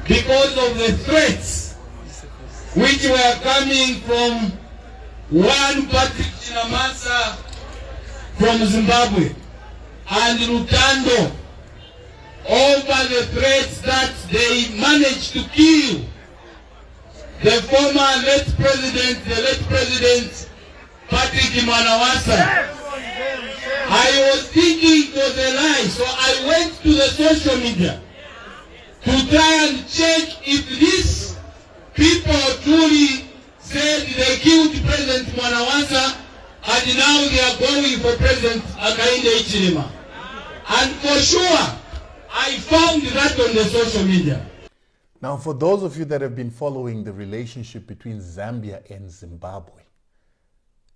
because of the threats which were coming from one Patrick Chinamasa from Zimbabwe and Lutando over the threats that they managed to kill the former late president Patrick Manawasa. I was thinking it was a lie, so I went to the social media to try and check if these people truly said they killed President Manawasa and now they are going for President Hakainde Hichilema. And for sure, I found that on the social media. Now, for those of you that have been following the relationship between Zambia and Zimbabwe,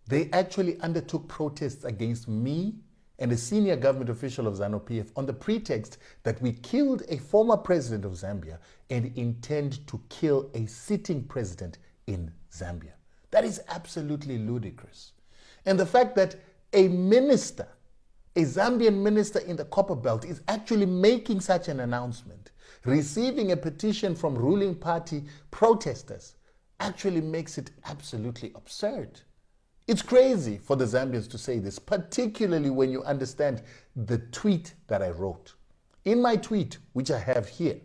they actually undertook protests against me and a senior government official of ZANU-PF on the pretext that we killed a former president of Zambia and intend to kill a sitting president in Zambia. That is absolutely ludicrous. And the fact that a minister, a Zambian minister in the Coperbelt, is actually making such an announcement, receiving a petition from ruling party protesters, actually makes it absolutely absurd. It's crazy for the Zambians to say this, particularly when you understand the tweet that I wrote. In my tweet, which I have here,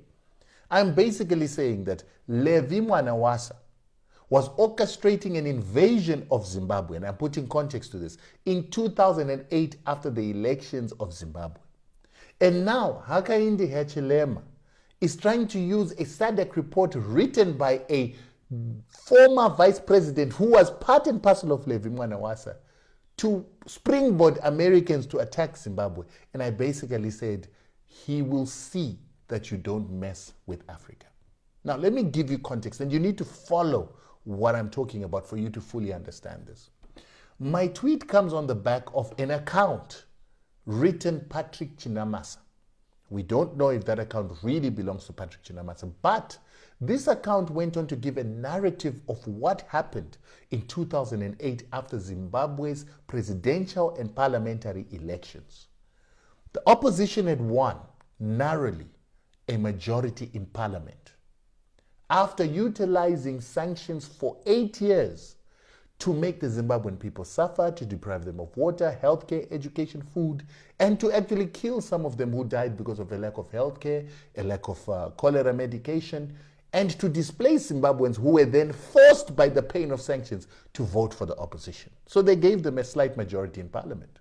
I'm basically saying that Levi Mwanawasa was orchestrating an invasion of Zimbabwe, and I'm putting context to this, in 2008 after the elections of Zimbabwe. And now Hakainde Hichilema is trying to use a SADC report written by a former vice president who was part and parcel of Levi Mwanawasa to springboard Americans to attack Zimbabwe. And I basically said, he will see that you don't mess with Africa. Now, let me give you context, and you need to follow what I'm talking about for you to fully understand this. My tweet comes on the back of an account written Patrick Chinamasa. We don't know if that account really belongs to Patrick Chinamasa, but this account went on to give a narrative of what happened in 2008 after Zimbabwe's presidential and parliamentary elections. The opposition had won narrowly a majority in parliament after utilizing sanctions for 8 years to make the Zimbabwean people suffer, to deprive them of water, healthcare, education, food, and to actually kill some of them who died because of a lack of healthcare, a lack of cholera medication, and to displace Zimbabweans who were then forced by the pain of sanctions to vote for the opposition. So they gave them a slight majority in parliament.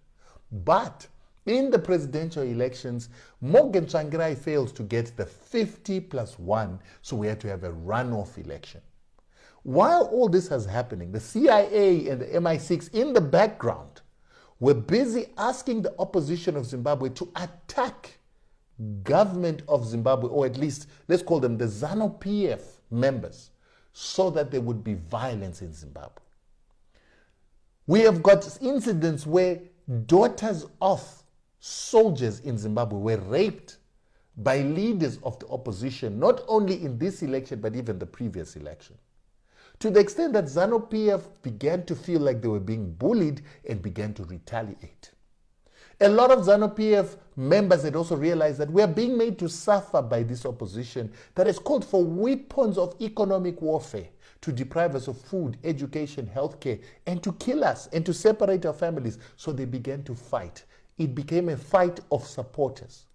But in the presidential elections, Morgan Tsvangirai failed to get the 50+1, so we had to have a runoff election. While all this was happening, the CIA and the MI6 in the background were busy asking the opposition of Zimbabwe to attack government of Zimbabwe, or at least let's call them the ZANU-PF members, so that there would be violence in Zimbabwe. We have got incidents where daughters of soldiers in Zimbabwe were raped by leaders of the opposition, not only in this election, but even the previous election. To the extent that ZANU-PF began to feel like they were being bullied and began to retaliate. A lot of ZANU-PF members had also realized that we are being made to suffer by this opposition that has called for weapons of economic warfare to deprive us of food, education, healthcare, and to kill us and to separate our families. So they began to fight. It became a fight of supporters.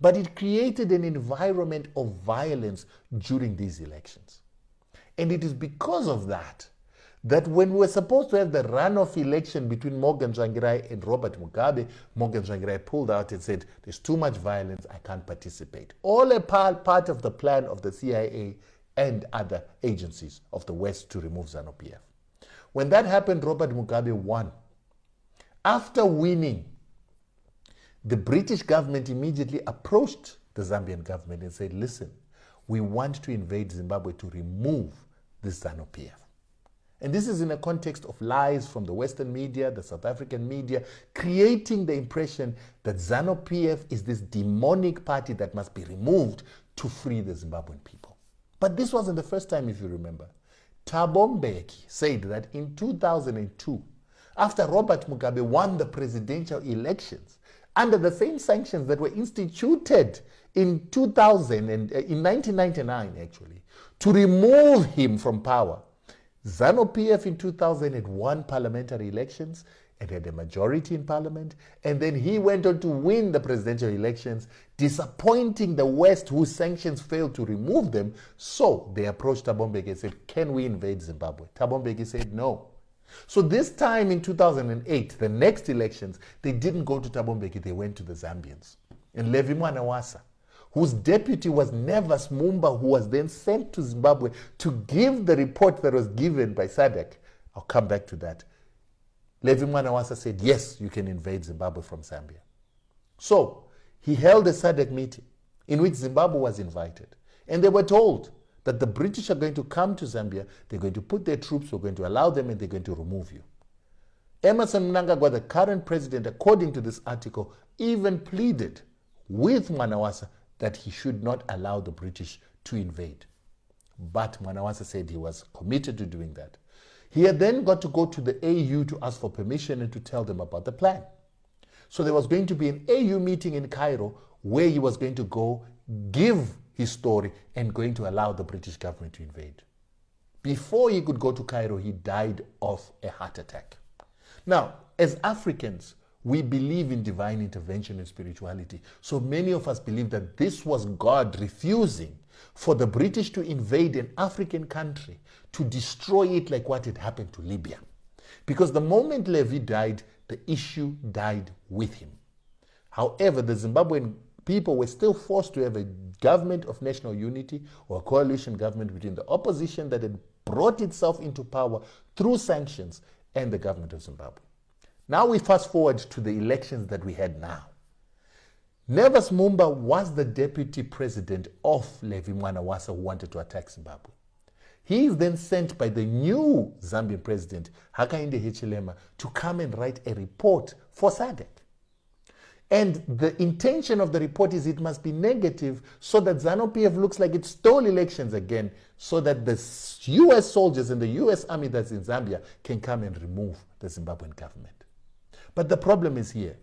But it created an environment of violence during these elections. And it is because of that when we were supposed to have the runoff election between Morgan Tsvangirai and Robert Mugabe, Morgan Tsvangirai pulled out and said, there's too much violence, I can't participate. All a part of the plan of the CIA and other agencies of the West to remove ZANU-PF. When that happened, Robert Mugabe won. After winning, the British government immediately approached the Zambian government and said, listen, we want to invade Zimbabwe to remove this ZANU-PF. And this is in a context of lies from the Western media, the South African media, creating the impression that ZANU-PF is this demonic party that must be removed to free the Zimbabwean people. But this wasn't the first time, if you remember. Thabo Mbeki said that in 2002, after Robert Mugabe won the presidential elections, under the same sanctions that were instituted in 2000 and in 1999 actually, to remove him from power. ZANU-PF in 2000 had won parliamentary elections and had a majority in parliament, and then he went on to win the presidential elections, disappointing the West, whose sanctions failed to remove them. So they approached Thabo Mbeki and said, can we invade Zimbabwe? Thabo Mbeki said no. So this time in 2008, the next elections, they didn't go to Thabo Mbeki, they went to the Zambians. And Levi Mwanawasa, whose deputy was Nevas Mumba, who was then sent to Zimbabwe to give the report that was given by SADC. I'll come back to that. Levi Mwanawasa said, yes, you can invade Zimbabwe from Zambia. So he held a SADC meeting in which Zimbabwe was invited. And they were told that the British are going to come to Zambia, they're going to put their troops, we're going to allow them, and they're going to remove you. Emmerson Mnangagwa, the current president, according to this article, even pleaded with Mwanawasa that he should not allow the British to invade. But Mwanawasa said he was committed to doing that. He had then got to go to the AU to ask for permission and to tell them about the plan. So there was going to be an AU meeting in Cairo where he was going to go give his story and going to allow the British government to invade. Before he could go to Cairo, he died of a heart attack. Now, as Africans, we believe in divine intervention and spirituality. So many of us believe that this was God refusing for the British to invade an African country, to destroy it like what had happened to Libya. Because the moment Levi died, the issue died with him. However, the Zimbabwean people were still forced to have a government of national unity, or a coalition government between the opposition that had brought itself into power through sanctions and the government of Zimbabwe. Now we fast forward to the elections that we had now. Nevas Mumba was the deputy president of Levi Mwanawasa, who wanted to attack Zimbabwe. He is then sent by the new Zambian president, Hakainde Hichilema, to come and write a report for SADC. And the intention of the report is it must be negative so that ZANU-PF looks like it stole elections again, so that the US soldiers and the US army that's in Zambia can come and remove the Zimbabwean government. But the problem is here.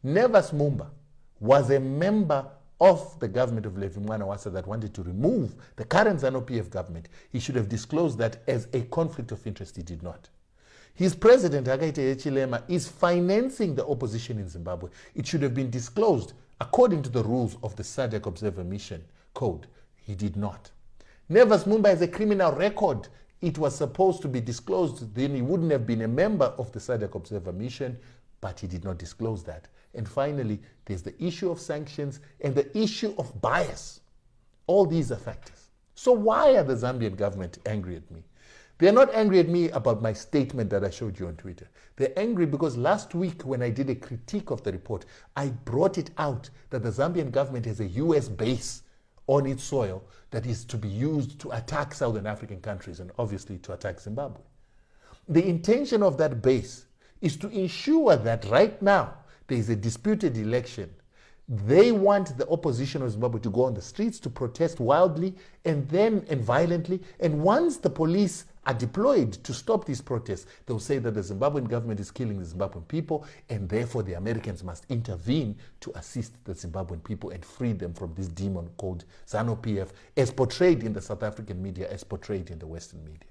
Nevas Mumba was a member of the government of Levi Mwanawasa that wanted to remove the current ZANU-PF government. He should have disclosed that as a conflict of interest. He did not. His president, Hakainde Hichilema, is financing the opposition in Zimbabwe. It should have been disclosed according to the rules of the SADC Observer Mission Code. He did not. Nevas Mumba has a criminal record. It was supposed to be disclosed, then he wouldn't have been a member of the SADC Observer Mission, but he did not disclose that. And finally, there's the issue of sanctions and the issue of bias. All these are factors. So why are the Zambian government angry at me? They're not angry at me about my statement that I showed you on Twitter. They're angry because last week when I did a critique of the report, I brought it out that the Zambian government has a US base on its soil that is to be used to attack Southern African countries and obviously to attack Zimbabwe. The intention of that base is to ensure that right now there is a disputed election. They want the opposition of Zimbabwe to go on the streets to protest wildly and violently. And once the police are deployed to stop these protests, they'll say that the Zimbabwean government is killing the Zimbabwean people, and therefore the Americans must intervene to assist the Zimbabwean people and free them from this demon called ZANU-PF, as portrayed in the South African media, as portrayed in the Western media.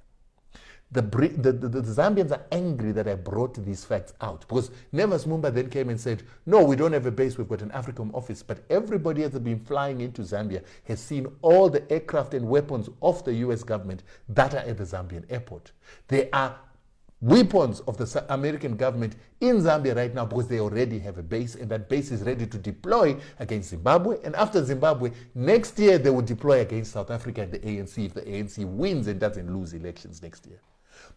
The Zambians are angry that I brought these facts out, because Nevas Mumba then came and said, no, we don't have a base, we've got an AFRICOM office, but everybody that's been flying into Zambia has seen all the aircraft and weapons of the US government that are at the Zambian airport. There are weapons of the American government in Zambia right now because they already have a base, and that base is ready to deploy against Zimbabwe. And after Zimbabwe, next year they will deploy against South Africa and the ANC if the ANC wins and doesn't lose elections next year.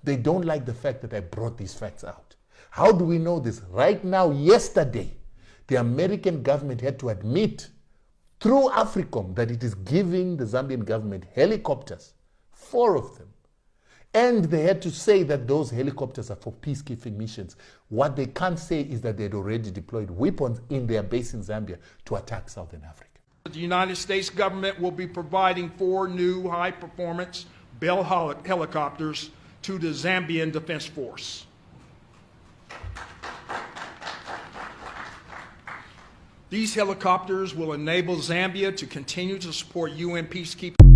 They don't like the fact that I brought these facts out. How do we know this? Right now, yesterday, the American government had to admit through AFRICOM that it is giving the Zambian government helicopters, 4 of them. And they had to say that those helicopters are for peacekeeping missions. What they can't say is that they had already deployed weapons in their base in Zambia to attack Southern Africa. The United States government will be providing 4 new high-performance Bell helicopters to the Zambian Defense Force. These helicopters will enable Zambia to continue to support UN peacekeeping.